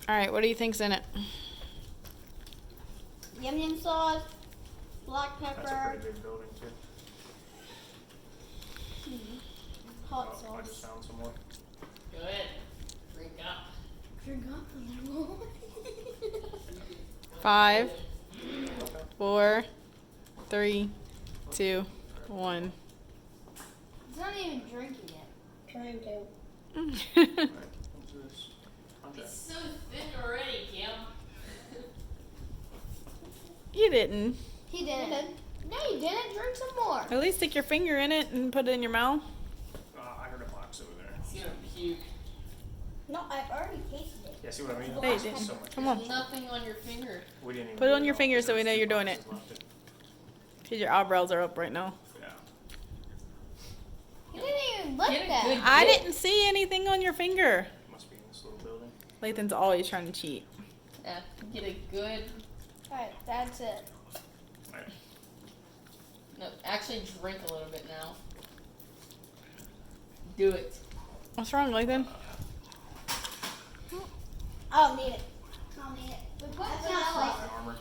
All right, what do you think's in it? Yum yum sauce, black pepper. That's a pretty big building too. Hot I sauce. just found some more. Go ahead. Drink up. Drink up a little. 5, 4, 3, 2, 1. It's not even drinking yet. Trying to. Alright, what's this? Okay. It's so thin already, Kim. You didn't. He didn't. No, you didn't. Drink some more. At least stick your finger in it and put it in your mouth. I heard a box over there. It's gonna puke. No, I've already tasted it. Yeah, see what I mean? Hey, There's didn't. so much. Come on. There's nothing on your finger. We didn't even Put it get on your all, finger 'cause so we there's know two you're doing it. boxes left. Because your eyebrows are up right now. Yeah. You didn't even look Get a that. good- I didn't see anything on your finger. Must be in this little building. Lathan's always trying to cheat. Yeah, get a good. Alright, that's it. Alright. No, actually drink a little bit now. Do it. What's wrong, Lathan? I don't need it. I don't need it. We put My vanilla. armor.